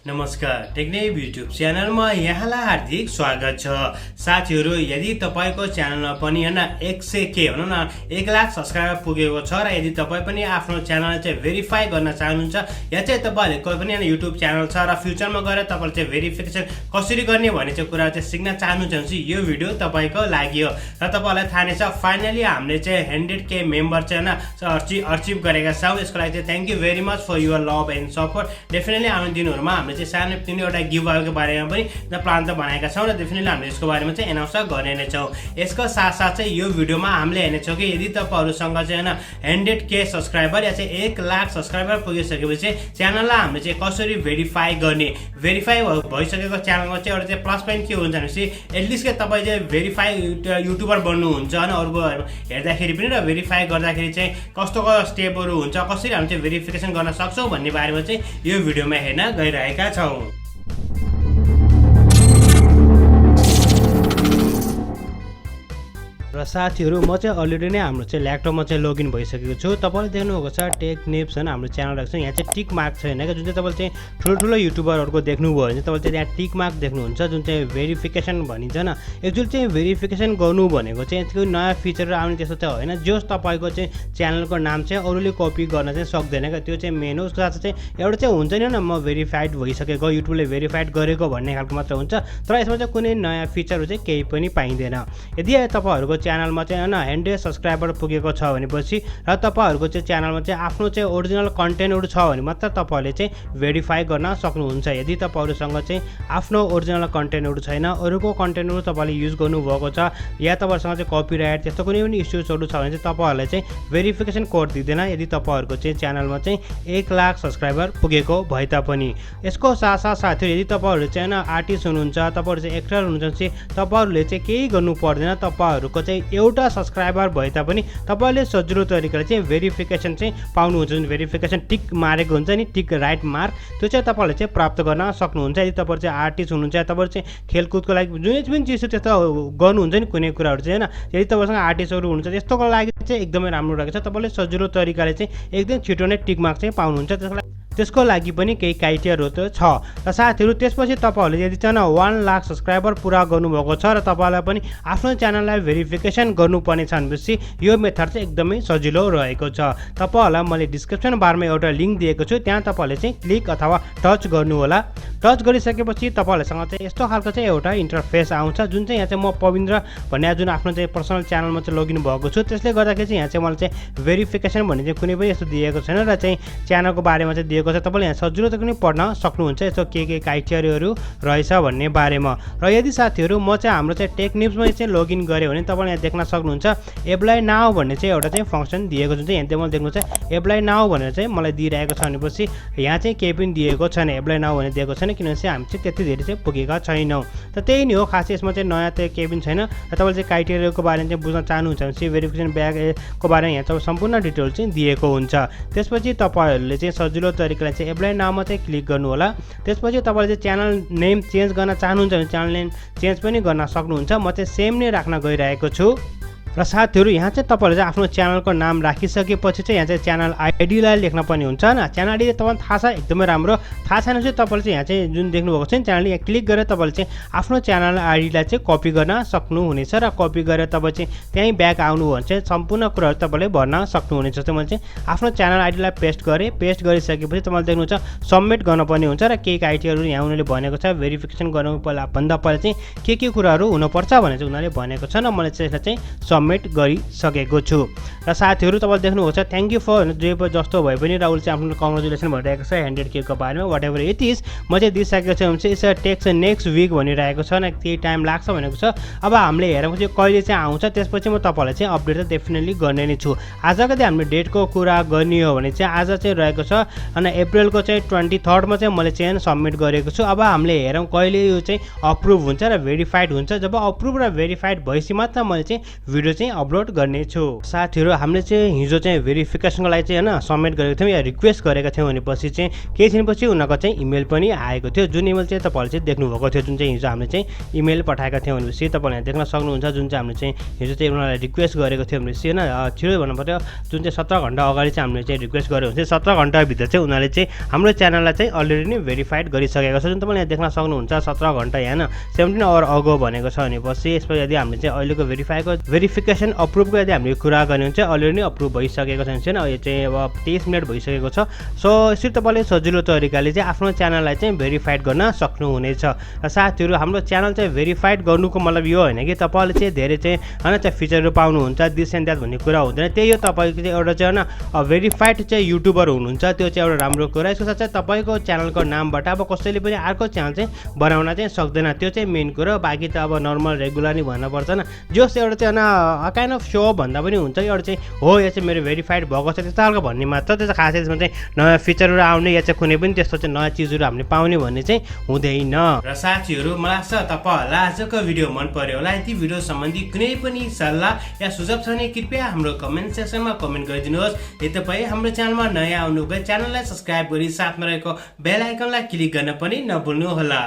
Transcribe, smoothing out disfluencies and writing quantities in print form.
नमस्कार टेक्नेप युट्युब च्यानलमा यहाँलाई हार्दिक स्वागत छ। साथीहरू, यदि तपाईको च्यानलमा पनि हैन 100K भनौं न 1 लाख सब्स्क्राइबर पुगेको छ र यदि तपाई पनि आफ्नो च्यानललाई चाहिँ भेरिफाई गर्न चाहनुहुन्छ या चाहिँ तपाईले कुनै पनि हैन युट्युब च्यानल छ र फ्युचरमा गएर तपाईले चाहिँ भेरिफिकेसन कसरी गर्ने भन्ने चाहिँ कुरा चाहिँ सिक्न चाहनुहुन्छ भने यो भिडियो तपाईको लागि हो। र तपाईलाई थाहा नै छ फाइनली हामीले चाहिँ 100K मेम्बर चाहिँ हैन अचिभ गरेका छौं। यसको लागि चाहिँ thank you very much for your love and support. Definitely आउने दिनहरुमा हामीले चाहिँ सानो तिनै एउटा गिभ अवेको बारेमा पनि प्लान त बनाएका छौं र डेफिनेटली हामीले यसको बारेमा चाहिँ एनाउन्स गर्ने नै छौं। यसको साथसाथ चाहिँ यो भिडियोमा हामीले हेर्नेछौं कि यदि तपाईहरुसँग चाहिँ हैन 100K सब्स्क्राइबर या चाहिँ 1 लाख सब्स्क्राइबर पुगिसकेपछि च्यानललाई हामीले चाहिँ कसरी भेरिफाई गर्ने, भेरिफाई भइसकेको च्यानलमा चाहिँ एउटा चाहिँ प्लस पोइन्ट के हुन्छ भनेपछि एटलिस्ट के तपाई चाहिँ भेरिफाई युट्युबर बन्नुहुन्छ हैन अरूको हेर्दाखेरि पनि र भेरिफाई गर्दाखेरि चाहिँ कस्तो स्टेपहरु हुन्छ, कसरी हामी चाहिँ भेरिफिकेसन गर्न सक्छौं भन्ने बारेमा चाहिँ यो भिडियोमा हेर्न गइरहेका छौं। र साथीहरु, म चाहिँ अलरेडी नै हाम्रो चाहिँ ल्यापटपमा चाहिँ लगइन भइसकेको छु। तपाईले देख्नुभएको छ टेक नेप्स हैन हाम्रो च्यानल राख्छ। यहाँ चाहिँ टिक मार्क छैन के, जुन चाहिँ तपाईले चाहिँ ठुलो युट्युबरहरुको देख्नुभयो भने तपाईले चाहिँ यहाँ टिक मार्क देख्नुहुन्छ जुन चाहिँ भेरिफिकेसन भनिन्छ न। एक्चुअली चाहिँ भेरिफिकेसन गर्नु भनेको चाहिँ त्यो नयाँ फिचर आउने त्यस्तो चाहिँ हैन। जस तपाईको चाहिँ च्यानलको नाम चाहिँ अरूले कपी गर्न चाहिँ सक्दैन के, त्यो चाहिँ मेन हो। उसको साथ चाहिँ एउटा चाहिँ हुन्छ नि म भेरिफाइड भइसकेको, युट्युबले भेरिफाइड गरेको भन्ने खालको मात्र हुन्छ। तर यसमा चाहिँ कुनै नयाँ फिचरहरु चाहिँ केही पनि पाइँदैन। यदि तपाईहरुको च्यानलमा चाहिँ हैन 100 सब्स्क्राइबर पुगेको छ भनेपछि र तपाईहरुको चाहिँ च्यानलमा चाहिँ आफ्नो चाहिँ ओरिजिनल कन्टेन्टहरु छ भने मात्र तपाईले चाहिँ भेरिफाई गर्न सक्नुहुन्छ। यदि तपाईहरुसँग चाहिँ आफ्नो ओरिजिनल कन्टेन्टहरु छैन, अरूको कन्टेन्टहरु तपाईले युज गर्नुभएको छ या तपाईहरुसँग चाहिँ कपिराइट त्यस्तो कुनै पनि इस्युजहरु छ भने चाहिँ तपाईहरुले चाहिँ भेरिफिकेसन कोड दिदैन यदि तपाईहरुको चाहिँ च्यानलमा चाहिँ 1 लाख सब्स्क्राइबर पुगेको भए तापनि। यसको साथसाथ साथीहरु, यदि तपाईहरु चाहिँ आर्टिस्ट हुनुहुन्छ, तपाईहरु चाहिँ एक्टर हुनुहुन्छ चाहिँ तपाईहरुले चाहिँ केही गर्नु पर्दैन। तपाईहरुको चाहिँ एउटा सब्स्क्राइबर भए तापनि तपाईले सजिलो तरिकाले चाहिँ भेरिफिकेसन चाहिँ पाउनुहुन्छ। जुन भेरिफिकेसन टिक मारेको हुन्छ नि, टिक राइट मार्क, त्यो चाहिँ तपाईले चाहिँ प्राप्त गर्न सक्नुहुन्छ। यदि तपाईहरु चाहिँ आर्टिस्ट हुनुहुन्छ, तपाईहरु चाहिँ खेलकुदको लागि जुनै पनि चिज त्यस्तो गर्नुहुन्छ नि कुनै कुराहरु चाहिँ हैन, यदि तपाईसँग आर्टिस्टहरु हुनुहुन्छ त्यस्तोको लागि चाहिँ एकदमै राम्रो रहेको छ। तपाईले सजिलो तरिकाले चाहिँ एकदम छिटो नै टिक मार्क चाहिँ पाउनुहुन्छ। त्यसको लागि पनि केही क्राइटेरियाहरु त छ। र साथीहरु, त्यसपछि तपाईहरुले यदि चाहिँ 1 लाख सब्स्क्राइबर पुरा गर्नुभएको छ र तपाईलाई पनि आफ्नो च्यानललाई भेरिफिकेसन गर्नुपर्ने छ भनेपछि यो मेथड चाहिँ एकदमै सजिलो रहेको छ। तपाईहरुलाई मैले डिस्क्रिप्सन बारमा एउटा लिंक दिएको छु, त्यहाँ तपाईले चाहिँ क्लिक अथवा टच गर्नु होला। टच गरिसकेपछि तपाईहरुसँग चाहिँ यस्तो खालको चाहिँ एउटा इन्टरफेस आउँछ, जुन चाहिँ यहाँ चाहिँ म पविन्द्र भन्ने जुन आफ्नो चाहिँ पर्सनल च्यानलमा चाहिँ लगइन भएको छु। त्यसले गर्दाखेरि चाहिँ यहाँ चाहिँ मलाई चाहिँ भेरिफिकेसन भन्ने चाहिँ कुनै पनि यस्तो दिएको छैन र चाहिँ च्यानलको बारेमा चाहिँ दिएको छ। तपाईले यहाँ सजिलो त पनि पढ्न सक्नुहुन्छ यसो के क्राइटेरियाहरु रहेछ भन्ने बारेमा। र यदि साथीहरु म चाहिँ हाम्रो चाहिँ टेक्नेप्समा चाहिँ लगइन गरे भने तपाईले यहाँ देख्न सक्नुहुन्छ एप्लाई नाउ भन्ने चाहिँ एउटा चाहिँ फंक्सन दिएको छ। यहाँ चाहिँ मैले देख्नुहुन्छ एप्लाई नाउ भनेर चाहिँ मलाई दिइरहेको छ भनेपछि यहाँ चाहिँ केही पनि दिएको छैन, एप्लाई नाउ भनेर दिएको छैन, किनभने हामी चाहिँ त्यति धेरै चाहिँ पुगेका छैनौं। त त्यही नै हो, खास यसमा चाहिँ नयाँ चाहिँ केही पनि छैन। र तपाईले चाहिँ क्राइटेरियाको बारेमा चाहिँ बुझ्न चाहनुहुन्छ भने भेरिफिकेसन ब्यागको बारेमा यहाँ चाहिँ सम्पूर्ण डिटेल चाहिँ दिएको हुन्छ। त्यसपछि तपाईहरुले चाहिँ सजिलो तरिकाले चाहिँ एप्लाई नाउमा चाहिँ क्लिक गर्नु होला। त्यसपछि तपाईले चाहिँ च्यानल नेम चेन्ज गर्न चाहनुहुन्छ भने च्यानल नेम चेन्ज पनि गर्न सक्नुहुन्छ। म चाहिँ सेम नै राख्न गइरहेको छु। र साथीहरु, यहाँ चाहिँ तपाईहरुले चाहिँ आफ्नो च्यानलको नाम राखिसकेपछि चाहिँ यहाँ चाहिँ च्यानल आइडीलाई लेख्न पर्ने हुन्छ न। च्यानल आइडी तपाईलाई थाहा छ एकदमै राम्रो। थाहा छैन चाहिँ तपाईले चाहिँ यहाँ चाहिँ जुन देख्नुभएको छ नि च्यानल, यहाँ क्लिक गरेर तपाईले चाहिँ आफ्नो च्यानल आइडीलाई चाहिँ कपी गर्न सक्नुहुनेछ र कपी गरेर तपाई चाहिँ त्यही ब्याक आउनु भने चाहिँ सम्पूर्ण कुराहरु तपाईले भर्न सक्नुहुनेछ। जस्तै मैले चाहिँ आफ्नो च्यानल आइडीलाई पेस्ट गरे, पेस्ट गरिसकेपछि तपाईले देख्नुहुन्छ सबमिट गर्नुपर्ने हुन्छ र केही क्राइटेरियाहरु यहाँ उनीहरुले भनेको छ। भेरिफिकेसन गर्नु भन्दा पहिला चाहिँ के कुराहरु हुनुपर्छ भनेर चाहिँ उनीहरुले भनेको छ र मैले चाहिँ यसलाई चाहिँ सबमिट गरिसकेको छु। र साथीहरु, तपाईले देख्नुहुन्छ थ्यांक यू फर जे जस्तो भए पनि राहुल चाहिँ आफ्नो कंग्रेचुलेसन भनिरहेको छ 100K को बारेमा व्हाट एभर इट इज। म चाहिँ दिइसकेको छु भने चाहिँ टेक्स नेक्स्ट वीक भनिरहेको छ न, केही टाइम लाग्छ भनेको छ। अब हामीले हेरौँ चाहिँ कहिले चाहिँ आउँछ, त्यसपछि म तपाईलाई चाहिँ अपडेट त डेफिनेटली गर्ने नै छु। आजको दिन हामीले डेटको कुरा गर्ने हो भने चाहिँ आज चाहिँ रहेको छ अनि अप्रिलको चाहिँ 23rd मा चाहिँ मैले चाहिँ सबमिट गरेको छु। अब हामीले हेरौँ कहिले यो चाहिँ अप्रुभ हुन्छ र भेरिफाइड हुन्छ। जब अप्रुभ र भेरिफाइड भएपछि मात्र मैले चाहिँ भिडियो भिडियो चाहिँ अपलोड गर्नेछु। साथीहरू हामीले चाहिँ हिजो चाहिँ भेरिफिकेसनको लागि चाहिँ हैन सबमिट गरेको थियौँ या रिक्वेस्ट गरेका थियौँ भनेपछि चाहिँ केही दिनपछि उनीहरूको चाहिँ इमेल पनि आएको थियो। जुन इमेल चाहिँ तपाईँहरूले चाहिँ देख्नुभएको थियो, जुन चाहिँ हिजो हामीले चाहिँ इमेल पठाएका थियौँ भनेपछि तपाईँले देख्न सक्नुहुन्छ। जुन चाहिँ हामीले चाहिँ हिजो चाहिँ उनीहरूलाई रिक्वेस्ट गरेको थियो भनेपछि हैन छिटो भन्नु पर्यो। जुन चाहिँ 17 घण्टा अगाडि चाहिँ हामीले चाहिँ रिक्वेस्ट गरेको थियो, 17 घण्टाभित्र चाहिँ उनीहरूले चाहिँ हाम्रो च्यानललाई चाहिँ अलरेडी नै भेरिफाइड गरिसकेको छ। जुन तपाईँले देख्न सक्नुहुन्छ 17 घण्टा हैन 17 आवर अगो भनेको छ भनेपछि यसमा यदि हामीले चाहिँ अहिलेको भेरिफिकेसन अप्रुभको यदि हामीले कुरा गर्ने भने चाहिँ अलरेडी नै अप्रुभ भइसकेको छ हैन। यो चाहिँ अब 23 मिनेट भइसकेको छ। सो यसरी तपाईँले सजिलो तरिकाले चाहिँ आफ्नो च्यानललाई चाहिँ भेरिफाइड गर्न सक्नुहुनेछ। र साथीहरू हाम्रो च्यानल चाहिँ भेरिफाइड गर्नुको मतलब यो होइन कि तपाईँले चाहिँ धेरै चाहिँ हैन चाहिँ फिचरहरू पाउनुहुन्छ दिस एन्ड द्याट भन्ने कुरा हुँदैन। त्यही हो तपाईँको चाहिँ एउटा चाहिँ हैन भेरिफाइड चाहिँ युट्युबर हुनुहुन्छ, त्यो चाहिँ एउटा राम्रो कुरा। यसको साथ चाहिँ तपाईँको च्यानलको नामबाट अब कसैले पनि अर्को च्यानल चाहिँ बनाउन चाहिँ सक्दैन, त्यो चाहिँ मेन कुरा। बाँकी त अब नर्मल रेगुलरली भन्न पर्दैन, जस एउटा चाहिँ काइन्ड अफ सो भन्दा पनि हुन्छ। एउटा चाहिँ हो यो चाहिँ मेरो भेरिफाइड भएको छ त्यस्तो खालको भन्ने मात्र, त्यो चाहिँ खासै त्यसमा चाहिँ नयाँ फिचरहरू आउने या चाहिँ कुनै पनि त्यस्तो चाहिँ नयाँ चिजहरू हामीले पाउने भन्ने चाहिँ हुँदैन। र साथीहरू मलाई लाग्छ तपाईँहरूलाई आजको भिडियो मन पर्यो होला। यदि भिडियो सम्बन्धी कुनै पनि सल्लाह या सुझाव छ भने कृपया हाम्रो कमेन्ट सेक्सनमा कमेन्ट गरिदिनुहोस्। यदि तपाईँ हाम्रो च्यानलमा नयाँ आउनुभयो च्यानललाई सब्सक्राइब गरी साथमा रहेको बेल आइकनलाई क्लिक गर्न पनि नभुल्नुहोला।